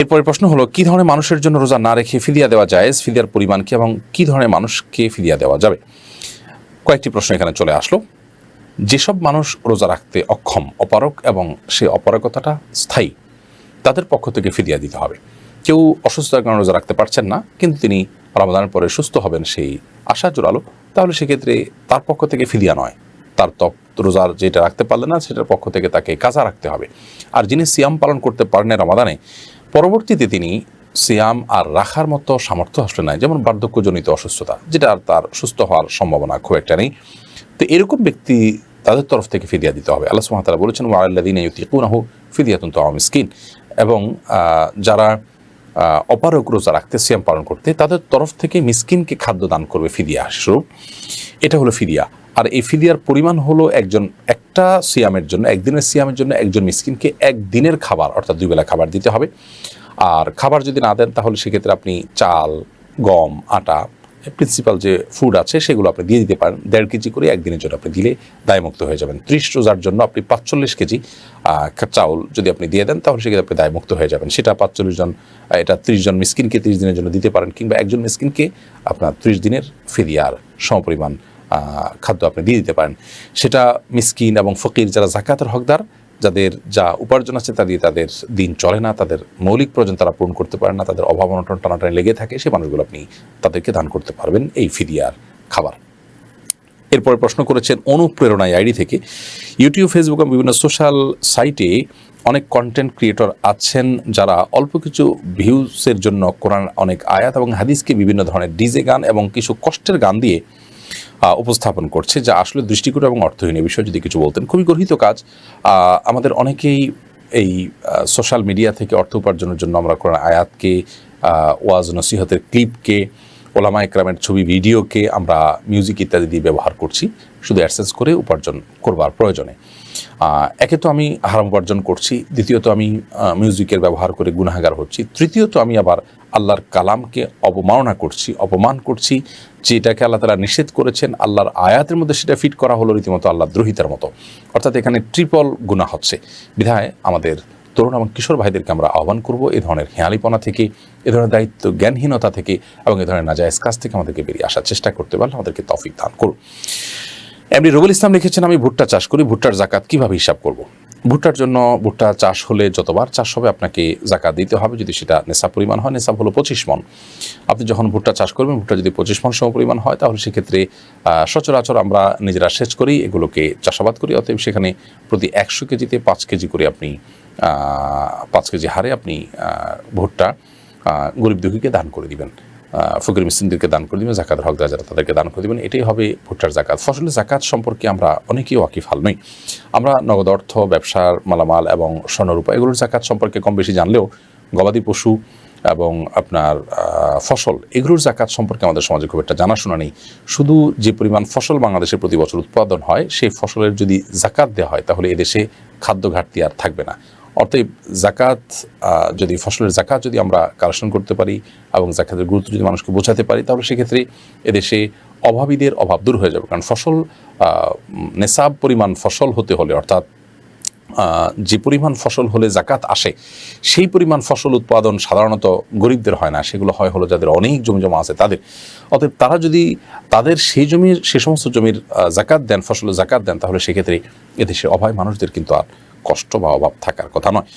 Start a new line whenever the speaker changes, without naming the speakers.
এরপরের প্রশ্ন হলো, কি ধরনের মানুষের জন্য রোজা না রেখে ফিদিয়া দেওয়া জায়েজ, ফিদিয়ার পরিমাণ কি এবং কি ধরনের মানুষকে ফিদিয়া দেওয়া যাবে? কয়েকটি প্রশ্ন এখানে চলে আসলো। যেসব মানুষ রোজা রাখতে অক্ষম, অপারগ এবং সে অপারগতাটা স্থায়ী, তাদের পক্ষ থেকে ফিদিয়া দিতে হবে। কেউ অসুস্থতার কারণে রোজা রাখতে পারছেন না, কিন্তু তিনি রমাদানের পরে সুস্থ হবেন সেই আশা জোরালো, তাহলে সেক্ষেত্রে তার পক্ষ থেকে ফিদিয়া নয়, তার রোজার যেটা রাখতে পারলেন না সেটার পক্ষ থেকে তাকে কাজা রাখতে হবে। আর যিনি সিয়াম পালন করতে পারেন রমাদানে, পরবর্তীতে তিনি সিয়াম আর রাখার মতো সামর্থ্য আসলে নাই, যেমন বার্ধক্যজনিত অসুস্থতা, যেটা আর তার সুস্থ হওয়ার সম্ভাবনা খুব একটা নেই, তো এরকম ব্যক্তি তাদের তরফ থেকে ফিদিয়া দিতে হবে। আল্লাহ সুবহানাহু ওয়া তাআলা বলেছেন, ওয়া আলাল্লাযীনা ইউতিকুনাহু ফিদিয়াতুন তাআমু মিসকিন, এবং যারা অপারগ রোজা রাখতে, সিয়াম পালন করতে, তাদের তরফ থেকে মিসকিনকে খাদ্য দান করবে ফিদিয়া স্বরূপ। এটা হলো ফিদিয়া। আর এই ফিদিয়ার পরিমাণ হলো একটা সিয়ামের জন্য, একদিনের সিয়ামের জন্য একজন মিসকিনকে একদিনের খাবার অর্থাৎ 2 বেলা খাবার দিতে হবে। আর খাবার যদি না দেন তাহলে সেক্ষেত্রে আপনি চাল, গম, আটা, প্রিন্সিপাল যে ফুড আছে সেগুলো আপনি দিয়ে দিতে পারেন। 1.5 কেজি করে একদিনের জন্য আপনি দিলে দায়মুক্ত হয়ে যাবেন। 30 রোজার জন্য আপনি 45 কেজি চাউল যদি আপনি দিয়ে দেন তাহলে সেক্ষেত্রে আপনি দায়মুক্ত হয়ে যাবেন। সেটা 45 জন, এটা 30 জন মিসকিনকে 30 দিনের জন্য দিতে পারেন, কিংবা একজন মিসকিনকে আপনার 30 দিনের ফিদিয়ার সমপরিমাণ খাদ্য আপনি দিয়ে দিতে পারেন। সেটা মিসকিন এবং ফকির, যারা যাকাতের হকদার, যাদের যা উপার্জন আছে তা দিয়ে তাদের দিন চলে না, তাদের মৌলিক প্রয়োজন তারা পূরণ করতে পারে না, তাদের অভাব অনটন টানাটানি লেগে থাকে, সেই মানুষগুলো আপনি তাদেরকে দান করতে পারবেন এই ফিদিয়ার খাবার। এরপরে প্রশ্ন করেছেন অনুপ্রেরণা আইডি থেকে, ইউটিউব, ফেসবুক এবং বিভিন্ন সোশ্যাল সাইটে অনেক কন্টেন্ট ক্রিয়েটর আছেন যারা অল্প কিছু ভিউসের জন্য কোরআন অনেক আয়াত এবং হাদিসকে বিভিন্ন ধরনের ডিজে গান এবং কিছু কষ্টের গান দিয়ে উপস্থাপন করছে, যা আসলে দৃষ্টিকটু এবং অর্থহীন। এই বিষয়ে যদি কিছু বলতেন। খুবই গর্হিত কাজ। আমাদের অনেকেই এই সোশ্যাল মিডিয়া থেকে অর্থ উপার্জনের জন্য আমরা কোরআন আয়াতকে, ওয়াজ নসিহতের ক্লিপকে, ওলামা একরামের ছবি ভিডিওকে আমরা মিউজিক ইত্যাদি দিয়ে ব্যবহার করছি শুধু অ্যাডসেন্স করে উপার্জন করবার প্রয়োজনে। একে তো আমি হারাম উপার্জন করছি, দ্বিতীয়ত আমি মিউজিকের ব্যবহার করে গুনাহগার হচ্ছি, তৃতীয়ত আমি আবার আল্লাহর কালামকে অবমাননা করছি, অপমান করছি, যেটাকে আল্লাহ তাআলা নিষেধ করেছেন আল্লাহর আয়াতের মধ্যে সেটা ফিট করা হলো রীতিমতো আল্লাহ দ্রোহিতার মতো। অর্থাৎ এখানে ট্রিপল গুনাহ হচ্ছে। বিধায় আমাদের তরুণ এবং কিশোর ভাইদেরকে আমরা আহ্বান করব এই ধরনের হেঁয়ালিপনা থেকে, এ ধরনের দায়িত্ব জ্ঞানহীনতা থেকে এবং এ ধরনের নাজায়েজ কাজ থেকে আমাদেরকে বেরিয়ে আসার চেষ্টা করতে পারলে আমাদেরকে তৌফিক দান করুন। এমনি রুবেল ইসলাম লিখেছেন, আমি ভুট্টা চাষ করি, ভুট্টার জাকাত কিভাবে হিসাব করব? ভুট্টার জন্য ভুট্টা চাষ হলে যতবার চাষ হবে আপনাকে জাকাত দিতে হবে, যদি সেটা নেশাব পরিমাণ হয়। নেশাব হলো 25 মণ। আপনি যখন ভুট্টা চাষ করবেন, ভুট্টা যদি 25 মণ সম পরিমাণ হয় তাহলে সেক্ষেত্রে সচরাচর আমরা নিজেরা সেচ করি, এগুলোকে চাষাবাদ করি। অতএব সেখানে প্রতি 100 কেজিতে 5 কেজি করে আপনি 5 কেজি হারে আপনি ভুট্টা গরিব দুঃখীকে দান করে দিবেন, ফকির মিসকিনদেরকে দান করে দিবেন, জাকাতের হকদার যারা তাদেরকে দান করে দিবেন। এটাই হবে ভুট্টার জাকাত। ফসলের জাকাত সম্পর্কে আমরা অনেকেই ওয়াকিফাল নই। আমরা নগদ অর্থ, ব্যবসার মালামাল এবং স্বর্ণরূপা এগুলোর জাকাত সম্পর্কে কম বেশি জানলেও গবাদি পশু এবং আপনার ফসল এগুলোর জাকাত সম্পর্কে আমাদের সমাজে খুব একটা জানাশোনা নেই। শুধু যে পরিমাণ ফসল বাংলাদেশে প্রতি বছর উৎপাদন হয় সেই ফসলের যদি জাকাত দেওয়া হয় তাহলে এদেশে খাদ্য ঘাটতি আর থাকবে না। অতএব জাকাত, যদি ফসলের জাকাত যদি আমরা কালেকশন করতে পারি এবং জাকাতের গুরুত্ব যদি মানুষকে বোঝাতে পারি তাহলে সেক্ষেত্রে এদেশে অভাবীদের অভাব দূর হয়ে যাবে। কারণ ফসল, নেশাব পরিমাণ ফসল হতে হলে, অর্থাৎ যে পরিমাণ ফসল হলে জাকাত আসে সেই পরিমাণ ফসল উৎপাদন সাধারণত গরিবদের হয় না, সেগুলো হয় হলো যাদের অনেক জমি জমা আছে তাদের। অতএব তারা যদি তাদের সে সমস্ত জমির জাকাত দেন, ফসলের জাকাত দেন, তাহলে সেক্ষেত্রে এদেশে অভাবী মানুষদের কিন্তু আর কষ্ট বা অভাব থাকার কথা নয়।